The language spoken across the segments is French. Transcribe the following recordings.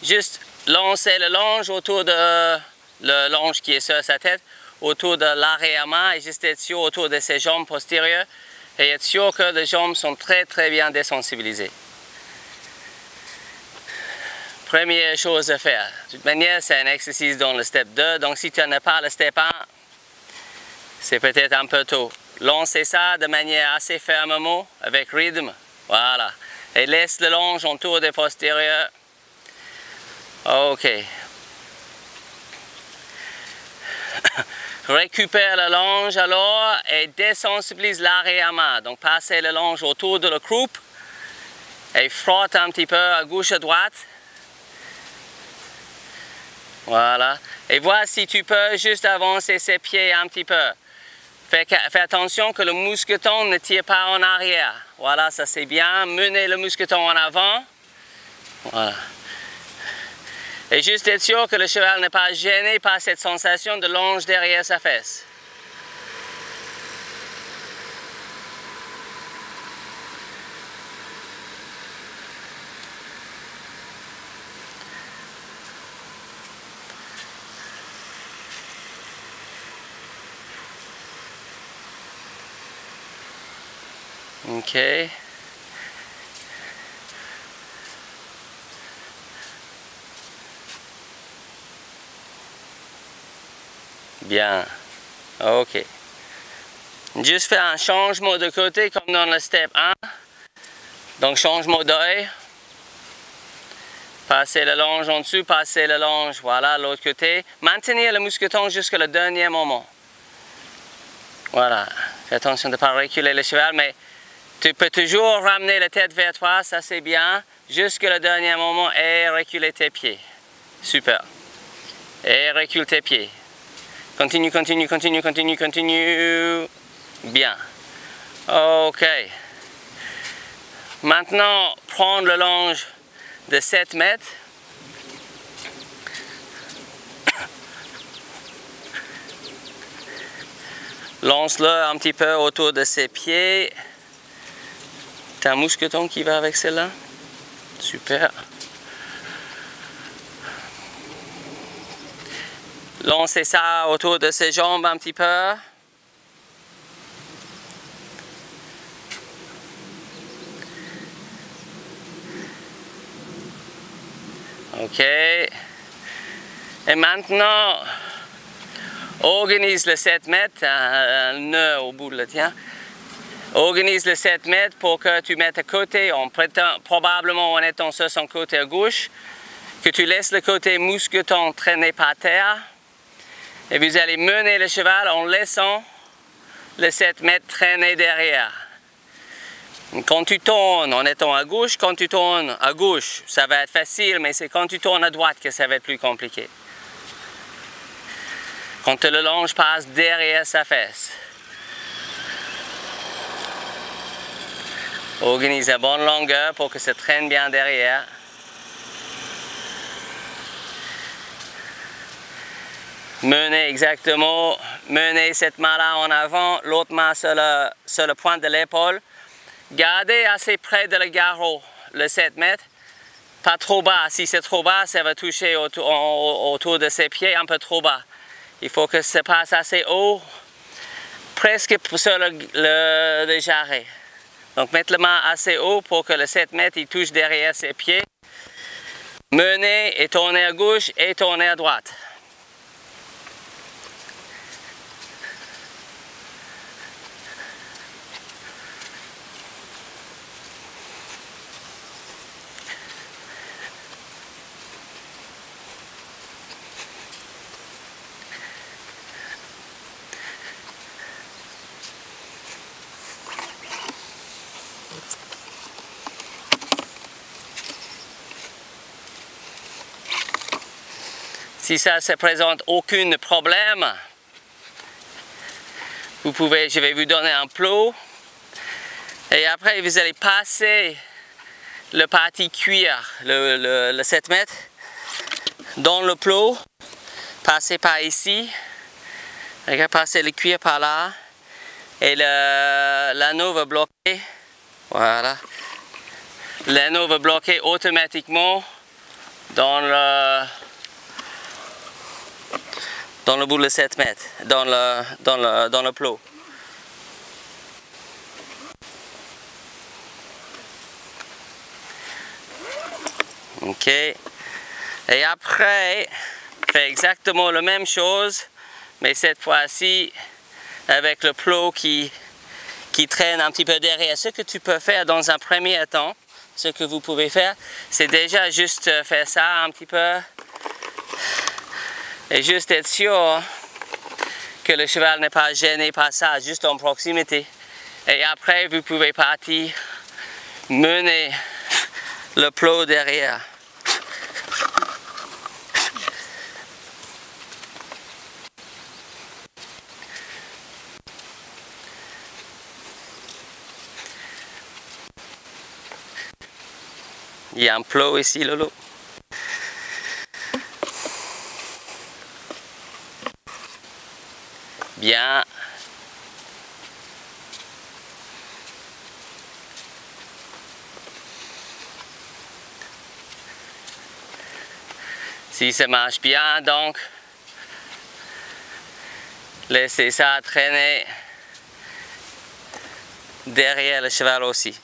juste lancer le longe autour de le longe qui est sur sa tête, autour de l'arrière-main et juste être sûr autour de ses jambes postérieures et être sûr que les jambes sont très bien désensibilisées. Première chose à faire. De toute manière, c'est un exercice dans le step 2, donc si tu n'as pas le step 1, c'est peut-être un peu tôt. Lancez ça de manière assez fermement, avec rythme, voilà. Et laisse le longe autour des postérieurs. Ok. Récupère le longe alors et désensibilise l'arrière-main. Donc passez le longe autour de la croupe et frotte un petit peu à gauche à droite. Voilà. Et vois si tu peux juste avancer ses pieds un petit peu. Fais attention que le mousqueton ne tire pas en arrière. Voilà, ça c'est bien. Menez le mousqueton en avant. Voilà. Et juste être sûr que le cheval n'est pas gêné par cette sensation de longe derrière sa fesse. Ok. Bien. Ok. Juste faire un changement de côté comme dans le step 1. Donc changement d'œil. Passez le longe en dessous, passez le longe, voilà, l'autre côté. Maintenir le mousqueton jusqu'au dernier moment. Voilà. Fais attention de ne pas reculer le cheval, mais tu peux toujours ramener la tête vers toi, ça c'est bien, jusqu'au dernier moment et reculer tes pieds. Super. Et recule tes pieds. Continue, continue, continue, continue, continue. Bien. Ok. Maintenant, prendre le longe de 7 mètres. Lance-le un petit peu autour de ses pieds. T'as un mousqueton qui va avec celle-là? Super. Lancez ça autour de ses jambes un petit peu. Ok. Et maintenant, organise le 7 mètres, un nœud au bout de le tien. Organise le 7 mètres pour que tu mettes à côté, probablement en étant sur son côté à gauche, que tu laisses le côté mousqueton traîner par terre. Et vous allez mener le cheval en laissant le 7 mètres traîner derrière. Quand tu tournes en étant à gauche, quand tu tournes à gauche, ça va être facile, mais c'est quand tu tournes à droite que ça va être plus compliqué. Quand le longe passe derrière sa fesse. Organise à bonne longueur pour que ça traîne bien derrière. Menez exactement, menez cette main-là en avant, l'autre main sur le point de l'épaule. Gardez assez près de le garrot, le 7 mètres, pas trop bas. Si c'est trop bas, ça va toucher autour de ses pieds un peu trop bas. Il faut que ça passe assez haut, presque sur le jarret. Donc mettre la main assez haut pour que le 7 mètres il touche derrière ses pieds. Menez et tournez à gauche et tournez à droite. Si ça ne se présente aucun problème, je vais vous donner un plot et après vous allez passer le parti cuir, le 7 mètres, dans le plot, passer par ici, passer le cuir par là et l'anneau va bloquer, voilà, l'anneau va bloquer automatiquement dans le bout de 7 mètres, dans le plot. Ok. Et après, fais exactement la même chose, mais cette fois-ci avec le plot qui traîne un petit peu derrière. Ce que tu peux faire dans un premier temps, ce que vous pouvez faire, c'est déjà juste faire ça un petit peu et juste être sûr que le cheval n'est pas gêné par ça, juste en proximité. Et après, vous pouvez partir mener le plot derrière. Il y a un plot ici, Lolo. Bien. Si ça marche bien, donc, laissez ça traîner derrière le cheval aussi.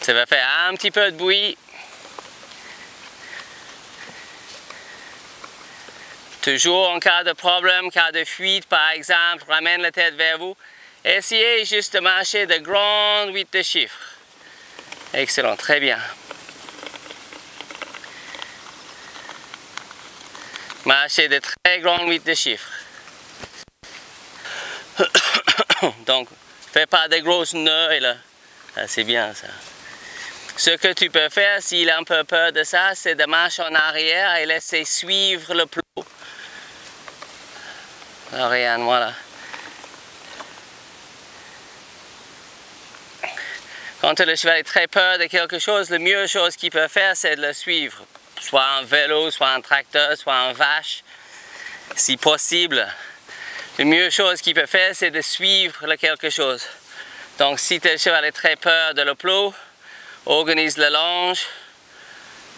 Ça va faire un petit peu de bruit. Toujours en cas de problème, cas de fuite par exemple, ramène la tête vers vous. Essayez juste de marcher de grandes 8 de chiffres. Excellent, très bien. Marchez de très grandes 8 de chiffres. Donc, fais pas de grosses nœuds et là. Ah, c'est bien ça. Ce que tu peux faire, s'il a un peu peur de ça, c'est de marcher en arrière et laisser suivre le plot. Ariane, voilà. Quand le cheval est très peur de quelque chose, la meilleure chose qu'il peut faire, c'est de le suivre. Soit un vélo, soit un tracteur, soit un vache, si possible. La meilleure chose qu'il peut faire, c'est de suivre quelque chose. Donc, si le cheval est très peur de le plot, organise le longe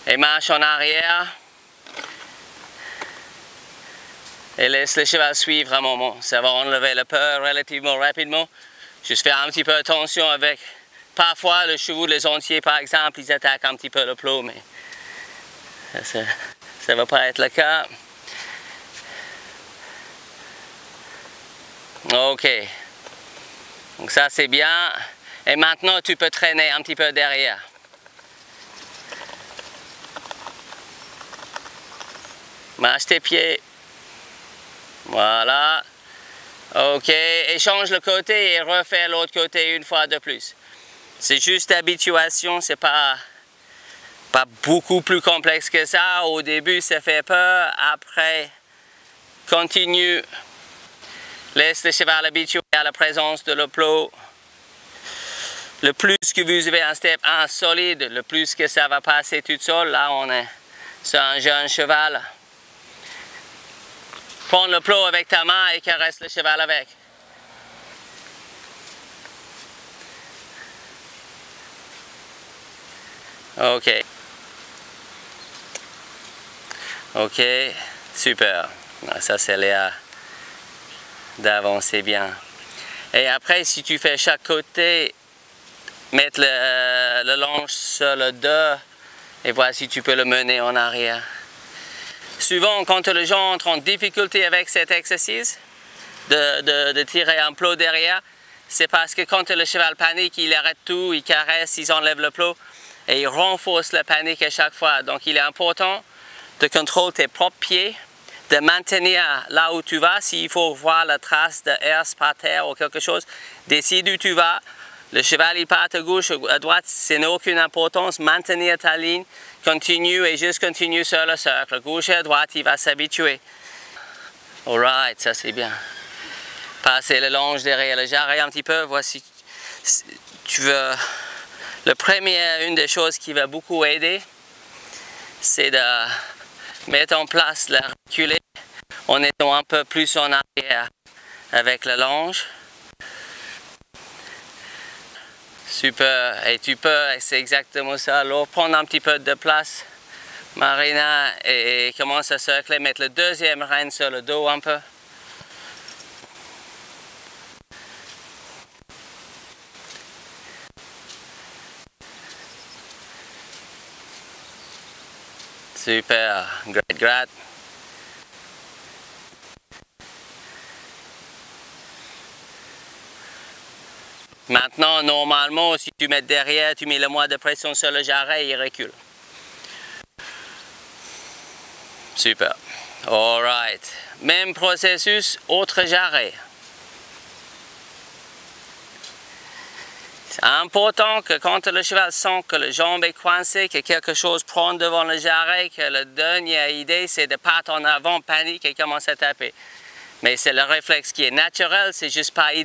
et marche en arrière et laisse le cheval suivre un moment. Ça va enlever la peur relativement rapidement. Juste faire un petit peu attention avec, parfois le chevaux, les entiers par exemple, ils attaquent un petit peu le plot, mais ça ne va pas être le cas. Ok, donc ça c'est bien. Et maintenant, tu peux traîner un petit peu derrière. Marche tes pieds. Voilà. Ok, échange le côté et refais l'autre côté une fois de plus. C'est juste habituation, c'est pas beaucoup plus complexe que ça. Au début, ça fait peur. Après, continue. Laisse le cheval habitué à la présence de le plot. Le plus que vous avez un step 1 solide, le plus que ça va passer tout seul. Là, on est sur un jeune cheval. Prends le plot avec ta main et caresse le cheval avec. Ok. Ok, super. Ça, c'est l'air d'avancer bien. Et après, si tu fais chaque côté, mettre le longe sur le dos et voir si tu peux le mener en arrière. Souvent, quand les gens entrent en difficulté avec cet exercice, de tirer un plot derrière, c'est parce que quand le cheval panique, il arrête tout, il caresse, il enlève le plot et il renforce la panique à chaque fois. Donc il est important de contrôler tes propres pieds, de maintenir là où tu vas. S'il faut voir la trace de herse par terre ou quelque chose, décide où tu vas. Le cheval il part à gauche, à droite, ça n'a aucune importance. Maintenir ta ligne, continue et juste continue sur le cercle. Gauche et à droite, il va s'habituer. Alright, ça c'est bien. Passer le longe derrière le jarret un petit peu, voici tu veux Une des choses qui va beaucoup aider, c'est de mettre en place la reculée en étant un peu plus en arrière avec la longe. Super, et tu peux, c'est exactement ça, alors prendre un petit peu de place, Marina, et commence à circler, mettre le deuxième rein sur le dos un peu. Super, great. Maintenant, normalement, si tu mets derrière, tu mets le moins de pression sur le jarret, il recule. Super. Alright. Même processus, autre jarret. C'est important que quand le cheval sent que le jambe est coincé, que quelque chose prend devant le jarret, que la dernière idée c'est de partir en avant, panique et commencer à taper. Mais c'est le réflexe qui est naturel, c'est juste pas idéal.